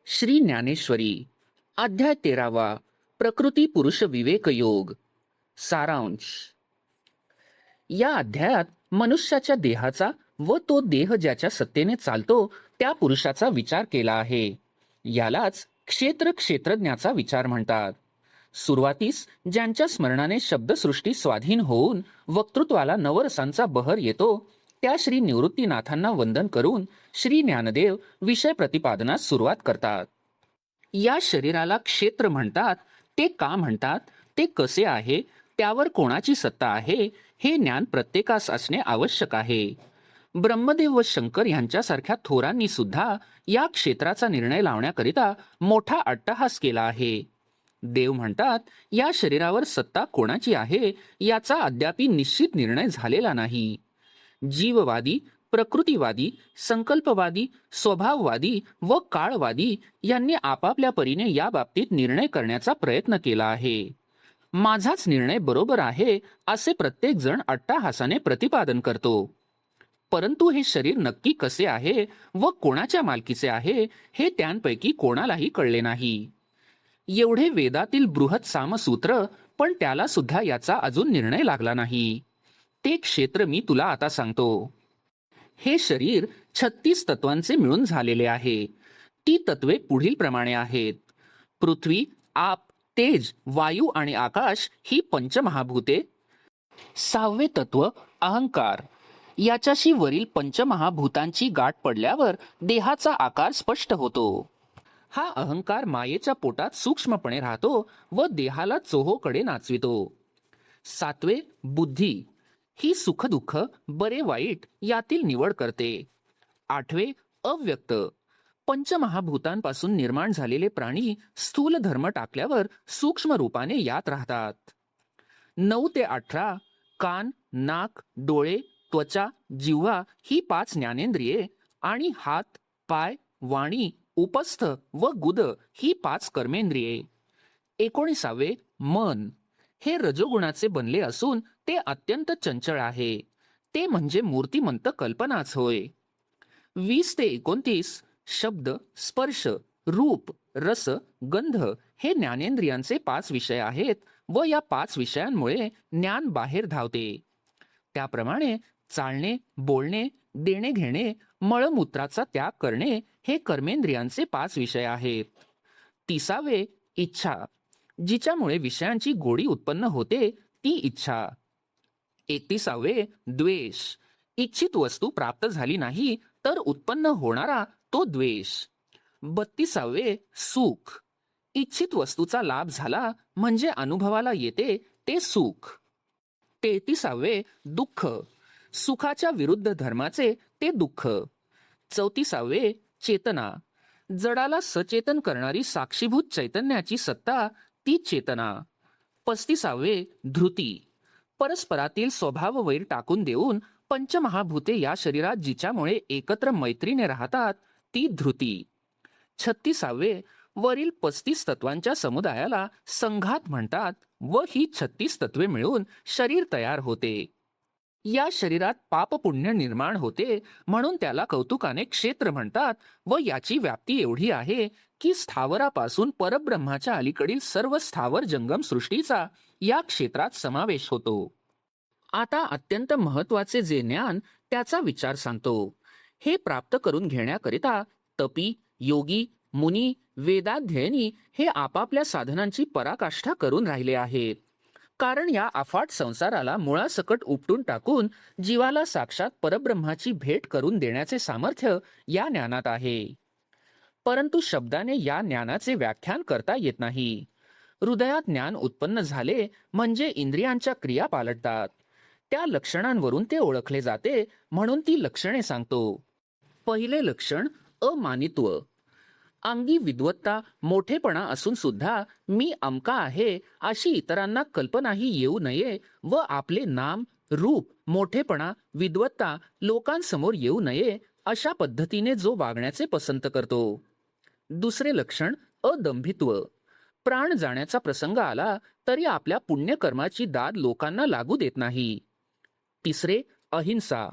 श्री ज्ञानेश्वरी अध्याय 13वा प्रकृती पुरुष विवेक योग सारांश। या अध्यायात मनुष्याच्या देहाचा व तो देह ज्याच्या सत्तेने चालतो त्या पुरुषाचा विचार केला आहे। यालाच क्षेत्रज्ञाचा विचार म्हणतात। सुरुवातीस ज्यांच्या स्मरणाने शब्दसृष्टी स्वाधीन होऊन वक्तृत्वाला नवरसांचा बहर येतो त्या श्री निवृत्तीनाथांना वंदन करून श्री ज्ञानदेव विषय प्रतिपादनास सुरुवात करतात। या शरीराला क्षेत्र म्हणतात, ते का म्हणतात, ते कसे आहे, त्यावर कोणाची सत्ता आहे, हे ज्ञान प्रत्येकास असणे आवश्यक आहे। ब्रह्मदेव व शंकर यांच्यासारख्या थोरांनी सुद्धा या क्षेत्राचा निर्णय लावण्याकरिता मोठा अट्टहास केला आहे। देव म्हणतात, या शरीरावर सत्ता कोणाची आहे याचा अद्यापि निश्चित निर्णय झालेला नाही। जीववादी, प्रकृतीवादी, संकल्पवादी, स्वभाववादी व काळवादी यांनी आपापल्या परीने या बाबतीत निर्णय करण्याचा प्रयत्न केला आहे। माझाच निर्णय बरोबर आहे असे प्रत्येक जण अट्टाहासाने प्रतिपादन करतो, परंतु हे शरीर नक्की कसे आहे व कोणाच्या मालकीचे आहे हे त्यांपैकी कोणालाही कळले नाही। एवढे वेदातील बृहत सामसूत्र, पण त्याला सुद्धा याचा अजून निर्णय लागला नाही। ते क्षेत्र मी तुला आता सांगतो। हे शरीर 36 तत्वांचे मिळून झालेले आहे। ती तत्वे पुढील प्रमाणे आहेत: पृथ्वी, आप, तेज, वायू आणि आकाश ही पंचमहाभूते। 6वे तत्व अहंकार। याच्याशी वरील पंचमहाभूतांची गाठ पडल्यावर देहाचा आकार स्पष्ट होतो। हा अहंकार मायेच्या पोटात सूक्ष्मपणे राहतो व देहाला चोहोकडे नाचवितो। 7वे बुद्धी। ही सुखदुःख, बरे वाईट यातील निवड करते। 8वे अव्यक्त। पंचमहाभूतांपासून निर्माण झालेले प्राणी स्थूल धर्म टाकल्यावर सूक्ष्म रूपाने यात राहतात। 9 ते 18 कान, नाक, डोळे, त्वचा, जिव्हा ही 5 ज्ञानेंद्रिये आणि हात, पाय, वाणी, उपस्थ व गुद ही 5 कर्मेंद्रिये। 19वे मन। हे रजोगुणाचे बनले असून ते अत्यंत चंचल आहे, ते म्हणजे मूर्तिमंत कल्पनाच होय। 20 ते 29 शब्द, स्पर्श, रूप, रस, गंध हे ज्ञानेंद्रियांचे 5 विषय आहेत व या 5 विषयांमुळे ज्ञान बाहेर धावते। त्याप्रमाणे चालणे, बोलणे, देणे घेणे, मळमूत्राचा त्याग करणे हे कर्मेंद्रियांचे 5 विषय आहेत। 30वे इच्छा। जिच्यामुळे विषयांची गोडी उत्पन्न होते ती इच्छा। 31वे द्वेष। इच्छित वस्तू प्राप्त झाली नाही तर उत्पन्न होणारा तो द्वेष। 32वे सुख। इच्छित वस्तूचा लाभ झाला म्हणजे अनुभवाला येते ते सुख। 33वे दुःख। सुखाच्या विरुद्ध धर्माचे ते दुःख। 34वे चेतना। जडाला सचेतन करणारी साक्षीभूत चैतन्याची सत्ता ती चेतना। 35वे धृती। परस्परातील स्वभाव वैर टाकून देऊन पंचमहाभूते या शरीरात जिच्यामुळे एकत्र मैत्रीने राहतात ती धृती। 36वे वरील 35 तत्वांच्या समुदायाला संघात म्हणतात व ही 36 तत्वे मिळून शरीर तयार होते। या शरीरात पाप पुण्य निर्माण होते म्हणून त्याला कौतुकाने क्षेत्र म्हणतात व याची व्याप्ती एवढी आहे की स्थावरापासून परब्रह्माच्या अलीकडील सर्व स्थावर जंगम सृष्टीचा या क्षेत्रात समावेश होतो। आता अत्यंत महत्वाचे जे ज्ञान त्याचा विचार सांगतो। हे प्राप्त करून घेण्याकरिता तपी, योगी, मुनी, वेदाध्ययनी हे आपापल्या साधनांची पराकाष्ठा करून राहिले आहेत। कारण या अफाट संसाराला मुळासकट उपटून टाकून जीवाला साक्षात परब्रह्माची भेट करून देण्याचे सामर्थ्य या ज्ञानात आहे। परंतु शब्दाने या ज्ञानाचे व्याख्यान करता येत नाही। हृदयात ज्ञान उत्पन्न झाले म्हणजे इंद्रियांच्या क्रिया पालटतात, त्या लक्षणांवरून ते ओळखले जाते म्हणून ती लक्षणे सांगतो। पहिले लक्षण अमानित्व। अंगी विद्वत्ता, मोठेपणा असून सुद्धा मी अमका आहे अशी इतरांना कल्पनाही येऊ नये व आपले नाम, रूप, मोठेपणा, विद्वत्ता लोकांसमोर येऊ नये अशा पद्धतीने जो वागण्याचे पसंत करतो। दुसरे लक्षण अदंभित्व। प्राण जाण्याचा प्रसंग आला तरी आपल्या पुण्यकर्माची दाद लोकांना लागू देत नाही। तिसरे अहिंसा।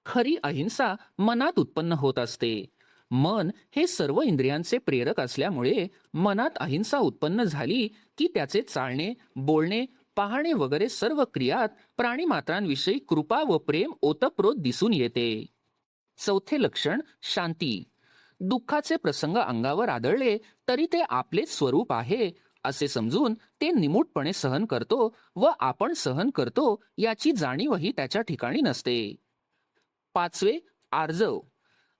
खरी अहिंसा मनात उत्पन्न होत असते। मन हे सर्व इंद्रियांचे प्रेरक असल्यामुळे मनात अहिंसा उत्पन्न झाली की त्याचे चालणे, बोलणे, पाहणे वगैरे सर्व क्रियात प्राणीमात्रांविषयी कृपा व प्रेम ओतप्रोत दिसून येते. चौथे लक्षण शांती. दुःखाचे प्रसंग अंगावर आदळले तरी ते आपलेच स्वरूप आहे असे समजून ते निमूटपणे सहन करतो व आपण सहन करतो याची जाणीवही त्याच्या ठिकाणी नसते. पाचवे आर्जव.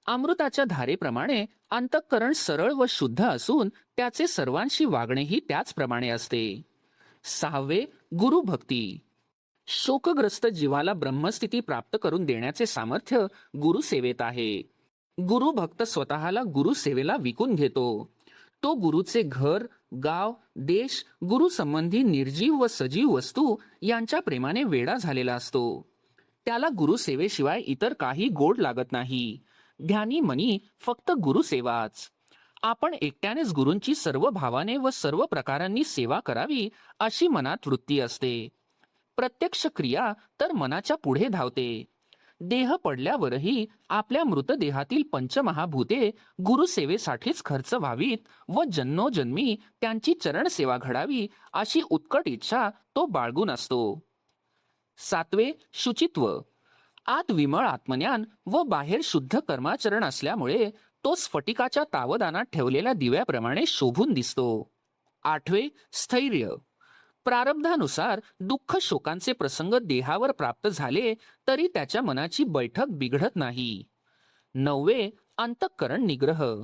अमृताच्या धारेप्रमाणे अंतःकरण सरळ व शुद्ध असून त्याचे सर्वांशी वागणेही त्याचप्रमाणे असते. सहावे गुरुभक्ती. शोकग्रस्त जीवाला ब्रह्मस्थिती प्राप्त करून देण्याचे सामर्थ्य गुरुसेवेत आहे. गुरुभक्त स्वतःला गुरुसेवेला विकून घेतो. तो गुरुचे घर, गाव, देश, गुरुसंबंधी निर्जीव व सजीव वस्तू यांच्या प्रेमाने वेडा झालेला असतो. त्याला गुरुसेवेशिवाय इतर काही गोड लागत नाही. ध्यानी मनी फक्त गुरुसेवाच. आपण एकट्यानेच गुरूंची सर्व भावाने व सर्व प्रकारांनी सेवा करावी अशी मनात वृत्ती असते. प्रत्यक्ष क्रिया तर मनाच्या पुढे धावते. देह पडल्यावरही आपल्या मृतदेहातील पंचमहाभूते गुरुसेवेसाठीच खर्च व्हावीत व जन्मोजन्मी त्यांची चरणसेवा घडावी अशी उत्कट इच्छा तो बाळगून असतो. सातवे शुचित्व. आत विमळ आत्मज्ञान व बाहेर शुद्ध कर्माचरण असल्यामुळे तो स्फटिकाच्या तावदानात ठेवलेल्या दिव्याप्रमाणे शोभून दिसतो. आठवे स्थैर्य. प्रारब्धानुसार दुःख शोकांचे प्रसंग देहावर प्राप्त झाले तरी त्याच्या मनाची बैठक बिघडत नाही. नववे अंतःकरण निग्रह.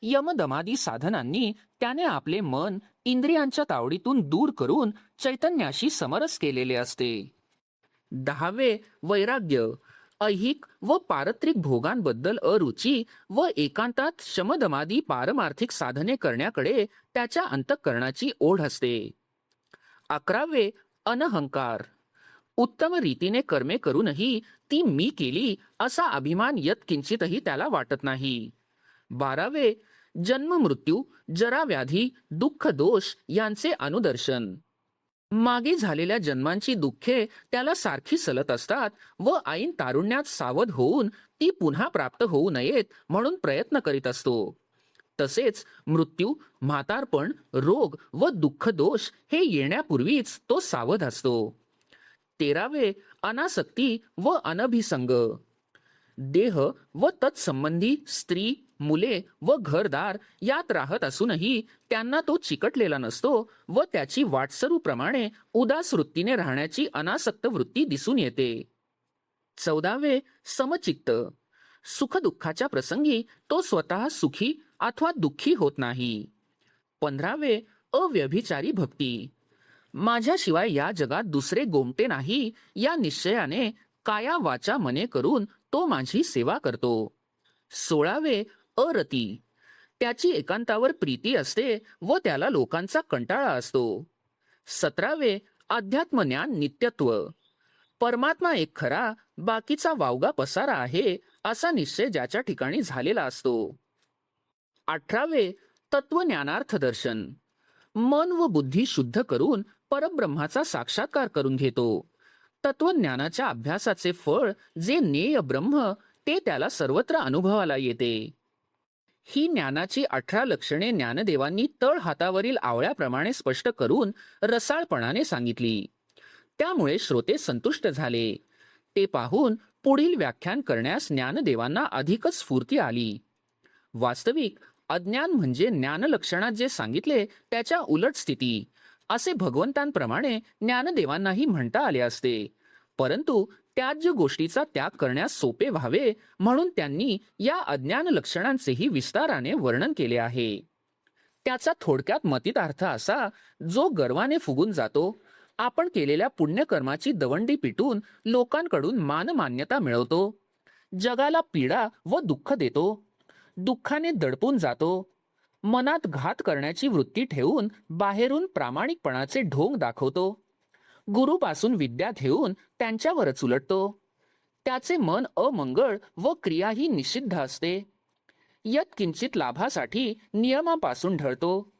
यमदमादी साधनांनी त्याने आपले मन इंद्रियांच्या तावडीतून दूर करून चैतन्याशी समरस केलेले असते. दहावे वैराग्य. ऐहिक व पारत्रिक भोगांबद्दल अरुची व एकांतात शमदमादी पारमार्थिक साधने करण्याकडे त्याच्या अंतःकरणाची ओढ असते. अकरावे अनहंकार. उत्तम रीतीने कर्मे करूनही ती मी केली असा अभिमान यत्किंचितही त्याला वाटत नाही. बारावे जन्म मृत्यू, जरा व्याधी, दुःख दोष यांचे अनुदर्शन. मागे झालेल्या जन्मांची दुःखे त्याला सारखी सलत असतात व ऐन तारुण्यात सावध होऊन ती पुन्हा प्राप्त होऊ नयेत म्हणून प्रयत्न करीत असतो. तसेच मृत्यू, म्हातारपण, रोग व दुःख दोष हे येण्यापूर्वीच तो सावध असतो. तेरावे अनासक्ती व अनभिसंग. देह व तत्संबंधी स्त्री, मुले व घरदार यात राहत असूनही त्यांना तो चिकटलेला नसतो व त्याची वाटसरूप्रमाणे उदास वृत्तीने राहण्याची अनासक्त वृत्ती दिसून येते. चौदावे समचित्त. सुखदुःखाच्या प्रसंगी तो स्वतः सुखी अथवा दुःखी होत नाही. 15वे अव्यभिचारी भक्ती. माझ्याशिवाय या जगात दुसरे गोमटे नाही या निश्चयाने काया वाचा मने करून तो माझी सेवा करतो. 16वे अरती. त्याची एकांतावर प्रीती असते व त्याला लोकांचा कंटाळा असतो. 17वे अध्यात्मज्ञान नित्यत्व. परमात्मा एक खरा, बाकीचा वावगा पसारा आहे असा निश्चय ज्याच्या ठिकाणी झालेला असतो. 18वे तत्वज्ञानार्थ दर्शन. मन व बुद्धी शुद्ध करून परब्रह्माचा साक्षात्कार करून घेतो. तत्वज्ञानाच्या अभ्यासाचे फळ जे नेय ब्रह्म ते त्याला सर्वत्र अनुभवाला येते. ही ज्ञानाची 18 लक्षणे ज्ञानदेवांनी तळ हातावरील आवळ्याप्रमाणे स्पष्ट करून रसाळपणाने सांगितली. त्यामुळे श्रोते संतुष्ट झाले. ते पाहून पुढील व्याख्यान करण्यास ज्ञानदेवांना अधिकच स्फूर्ती आली. वास्तविक अज्ञान म्हणजे ज्ञानलक्षणात जे सांगितले त्याच्या उलट स्थिती असे भगवंतांप्रमाणे ज्ञानदेवांनाही म्हणता आले असते. परंतु त्याज्य गोष्टीचा त्याग करण्यास सोपे व्हावे म्हणून त्यांनी या अज्ञान लक्षणांचेही विस्ताराने वर्णन केले आहे. त्याचा थोडक्यात मतितार्थ असा, जो गर्वाने फुगून जातो, आपण केलेल्या पुण्यकर्माची दवंडी पिटून लोकांकडून मानमान्यता मिळवतो, जगाला पीडा व दुःख देतो, दुःखाने दडपून जातो, मनात घात करण्याची वृत्ती ठेवून बाहेरून प्रामाणिकपणाचे ढोंग दाखवतो, गुरुपासून विद्या घेऊन त्यांच्यावरच उलटतो, त्याचे मन अमंगळ व क्रियाही निषिद्ध असते, यत्किंचित लाभासाठी नियमापासून ढळतो,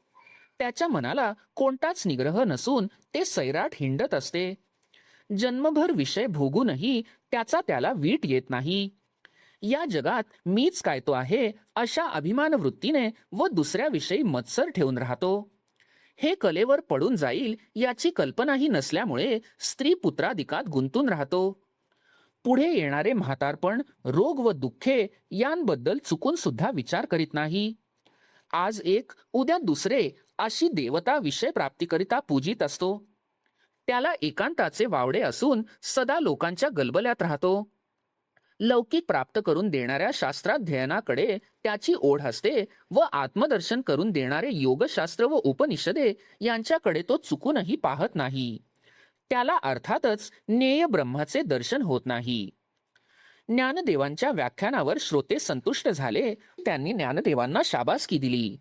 त्याच्या मनाला कोणताच निग्रह नसून ते सैराट हिंडत असते, जन्मभर विषय भोगूनही त्याचा त्याला वीट येत नाही, या जगात मीच काय तो आहे अशा अभिमान वृत्तीने व दुसऱ्याविषयी मत्सर ठेवून राहतो. हे कलेवर पडून जाईल याची कल्पनाही नसल्यामुळे स्त्री पुत्राधिकात गुंतून राहतो. पुढे येणारे म्हातारपण, रोग व दुःखे यांबद्दल चुकून सुद्धा विचार करीत नाही. आज एक उद्या दुसरे अशी देवता विषय प्राप्तीकरिता पूजित असतो. त्याला एकांताचे वावडे असून सदा लोकांच्या गलबल्यात राहतो. लौकिक प्राप्त करून देणाऱ्या शास्त्राध्ययनाकडे त्याची ओढ असते व आत्मदर्शन करून देणारे योगशास्त्र व उपनिषदे यांच्याकडे तो चुकूनही पाहत नाही. त्याला अर्थातच ज्ञेय ब्रह्माचे दर्शन होत नाही. ज्ञानदेवांच्या व्याख्यानावर श्रोते संतुष्ट झाले. त्यांनी ज्ञानदेवांना शाबासकी दिली.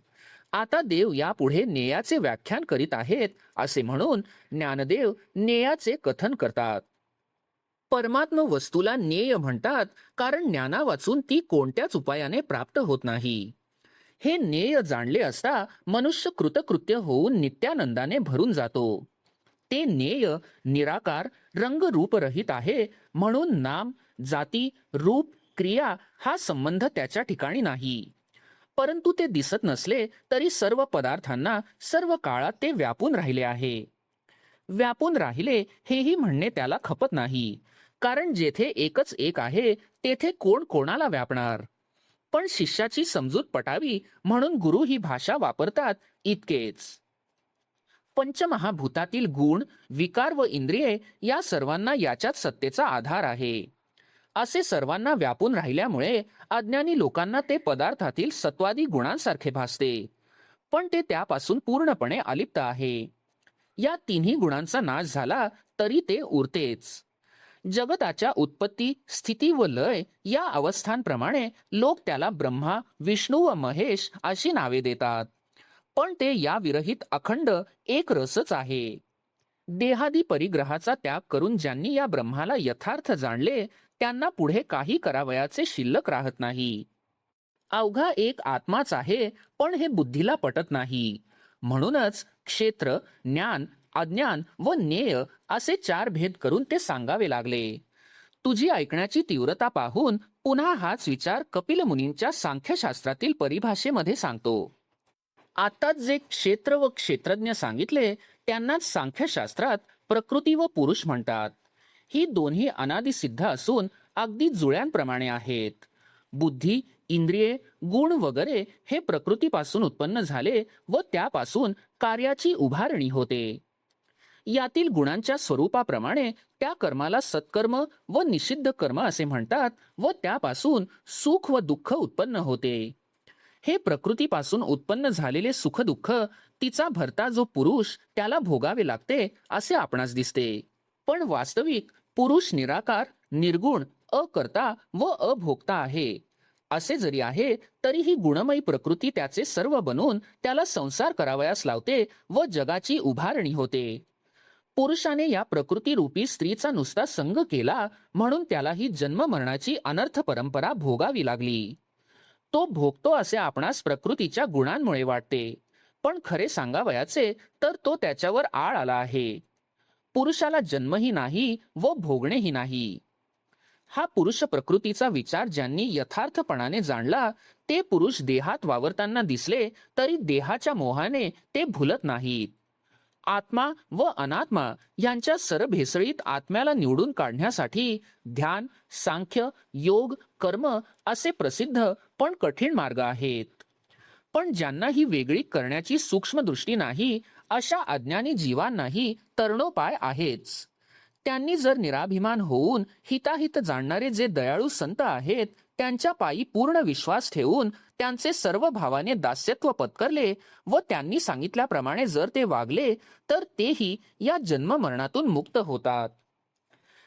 आता देव यापुढे ज्ञेयाचे व्याख्यान करीत आहेत असे म्हणून ज्ञानदेव ज्ञेयाचे कथन करतात. परमात्म वस्तूला ज्ञेय म्हणतात कारण ज्ञाना वाचून ती कोणत्याच उपायाने प्राप्त होत नाही. हे ज्ञेय जाणले असता मनुष्य कृतकृत्य होऊन नित्यानंदाने भरून जातो. ते ज्ञेय निराकार रंगरूपरहित आहे म्हणून नाम, जाती, रूप, क्रिया हा संबंध त्याच्या ठिकाणी नाही. परंतु ते दिसत नसले तरी सर्व पदार्थांना सर्व काळात ते व्यापून राहिले आहे. व्यापून राहिले हेही म्हणणे त्याला खपत नाही, कारण जेथे एकच एक आहे तेथे कोण कोणाला व्यापणार. पण शिष्याची समजूत पटावी म्हणून गुरु ही भाषा वापरतात इतकेच. पंचमहाभूतातील गुण, विकार व इंद्रिये या सर्वांना याच्याच सत्तेचा आधार आहे. असे सर्वांना व्यापून राहिल्यामुळे अज्ञानी लोकांना ते पदार्थातील सत्वादी गुणांसारखे भासते, पण ते त्यापासून पूर्णपणे अलिप्त आहे. या तिन्ही गुणांचा नाश झाला तरी ते उरतेच. जगताच्या उत्पत्ती, स्थिती व लय या अवस्थांप्रमाणे लोक त्याला ब्रह्मा, विष्णू व महेश अशी नावे देतात, पण ते या विरहित अखंड एक रसच आहे. देहादी परिग्रहाचा त्याग करून ज्यांनी या ब्रह्माला यथार्थ जाणले त्यांना पुढे काही करावयाचे शिल्लक राहत नाही. अवघा एक आत्माच आहे, पण हे बुद्धीला पटत नाही. म्हणूनच क्षेत्र, ज्ञान, अज्ञान व ज्ञेय असे चार भेद करून ते सांगावे लागले. तुझी ऐकण्याची तीव्रता पाहून पुन्हा हाच विचार कपिल मुनींच्या सांख्यशास्त्रातील परिभाषेमध्ये सांगतो. आताच जे क्षेत्र व क्षेत्रज्ञ सांगितले त्यांनाच सांख्यशास्त्रात प्रकृती व पुरुष म्हणतात. ही दोन्ही अनादिसिद्ध असून अगदी जुळ्यांप्रमाणे आहेत. बुद्धी, इंद्रिये, गुण वगैरे हे प्रकृतीपासून उत्पन्न झाले व त्यापासून कार्याची उभारणी होते. यातील गुणांच्या स्वरूपाप्रमाणे त्या कर्माला सत्कर्म व निषिद्ध कर्म असे म्हणतात व त्यापासून सुख व दुःख उत्पन्न होते. हे प्रकृतीपासून उत्पन्न झालेले सुख दुःख तिचा भरता जो पुरुष त्याला भोगावे लागते असे आपणास दिसते. पण वास्तविक पुरुष निराकार, निर्गुण, अकर्ता व अभोक्ता आहे. असे जरी आहे तरीही गुणमयी प्रकृती त्याचे सर्व बनून त्याला संसार करावयास लावते व जगाची उभारणी होते. पुरुषाने या प्रकृतीरूपी स्त्रीचा नुसता संग केला म्हणून त्याला ही जन्म मरणाची अनर्थ परंपरा भोगावी लागली. तो भोगतो असे आपणास प्रकृतीच्या गुणांमुळे वाटते, पण खरे सांगावयाचे तर तो त्याच्यावर आळ आला आहे. पुरुषाला जन्मही नाही व भोगणेही नाही. हा पुरुष प्रकृतीचा विचार ज्यांनी यथार्थपणाने जाणला ते पुरुष देहात वावरताना दिसले तरी देहाच्या मोहाने ते भुलत नाहीत. आत्मा व अनात्मा यांच्या सरभेसळीत आत्म्याला निवडून काढण्यासाठी ध्यान, सांख्य, योग, कर्म असे प्रसिद्ध पण कठीण मार्ग आहेत. पण ज्यांना ही वेगळी करण्याची सूक्ष्म दृष्टी नाही अशा अज्ञानी जीवांनाही तरणोपाय आहेच. त्यांनी जर निराभिमान होऊन हिताहित जाणणारे जे दयाळू संत आहेत त्यांच्या पायी पूर्ण विश्वास ठेवून त्यांचे सर्व भावाने दास्यत्व पत्करले व त्यांनी सांगितल्याप्रमाणे जर ते वागले तर तेही या जन्म मरणातून मुक्त होतात.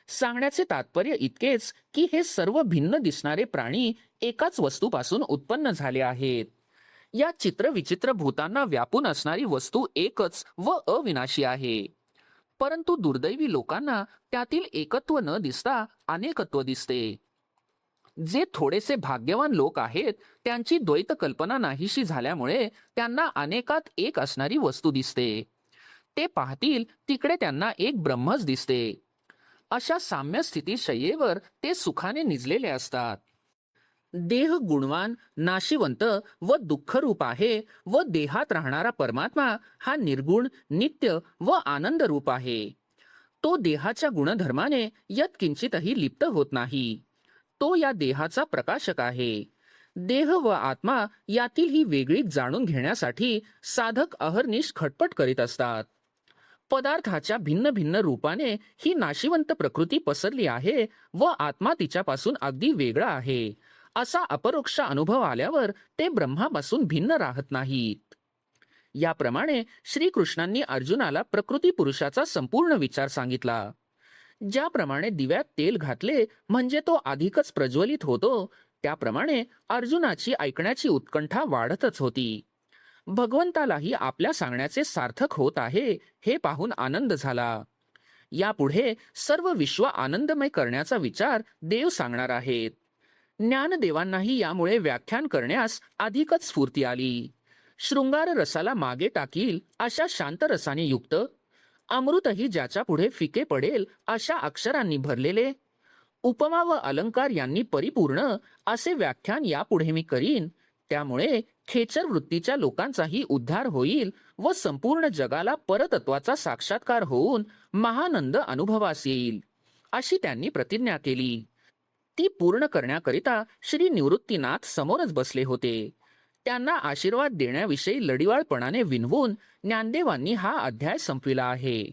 सांगण्याचे तात्पर्य इतकेच की हे सर्व भिन्न दिसणारे प्राणी एकाच वस्तूपासून उत्पन्न झाले आहेत. या चित्रविचित्र भूतांना व्यापून असणारी वस्तू एकच व अविनाशी आहे. परंतु दुर्दैवी लोकांना त्यातील एकत्व न दिसता अनेकत्व दिसते. जे थोडेसे भाग्यवान लोक आहेत त्यांची द्वैत कल्पना नाहीशी झाल्यामुळे त्यांना अनेकात एक असणारी वस्तू दिसते. ते पाहतील तिकडे त्यांना एक ब्रह्मच दिसते. अशा साम्य स्थिती शय्येवर ते सुखाने निजलेले असतात. देह गुणवान, नाशिवंत व दुःखरूप आहे व देहात राहणारा परमात्मा हा निर्गुण, नित्य व आनंद रूप आहे. तो देहाच्या गुणधर्माने यत्किंचितही लिप्त होत नाही. तो या देहाचा प्रकाशक आहे. देह व आत्मा यातील ही वेगळीक जाणून घेण्यासाठी साधक अहर्निश खटपट करीत असतात. पदार्थाच्या भिन्न भिन्न रूपाने ही नाशिवंत प्रकृती पसरली आहे व आत्मा तिच्यापासून अगदी वेगळा आहे असा अपरोक्ष अनुभव आल्यावर ते ब्रह्मापासून भिन्न राहत नाहीत. याप्रमाणे श्रीकृष्णांनी अर्जुनाला प्रकृती पुरुषाचा संपूर्ण विचार सांगितला. ज्याप्रमाणे दिव्यात तेल घातले म्हणजे तो अधिकच प्रज्वलित होतो, त्याप्रमाणे अर्जुनाची ऐकण्याची उत्कंठा वाढतच होती. भगवंतालाही आपल्या सांगण्याचे सार्थक होत आहे हे पाहून आनंद झाला. यापुढे सर्व विश्व आनंदमय करण्याचा विचार देव सांगणार आहेत. ज्ञानदेवांनाही यामुळे व्याख्यान करण्यास अधिकच स्फूर्ती आली. शृंगार रसाला मागे टाकील अशा शांत रसाने युक्त, अमृतही ज्याच्या पुढे फिके पडेल अशा अक्षरांनी भरलेले, उपमा व अलंकार यांनी परिपूर्ण असे व्याख्यान यापुढे मी करीन. त्यामुळे खेचर वृत्तीच्या लोकांचाही उद्धार होईल व संपूर्ण जगाला परतत्वाचा साक्षात्कार होऊन महानंद अनुभवास येईल, अशी त्यांनी प्रतिज्ञा केली. ती पूर्ण करण्याकरिता श्री निवृत्तीनाथ समोरच बसले होते. त्यांना आशीर्वाद देण्याविषयी लढिवाळपणाने विनवून ज्ञानदेवांनी हा अध्याय संपविला आहे.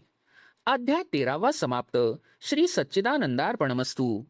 अध्याय 13वा समाप्त. श्री सच्चिदानंदार्पणमस्तु.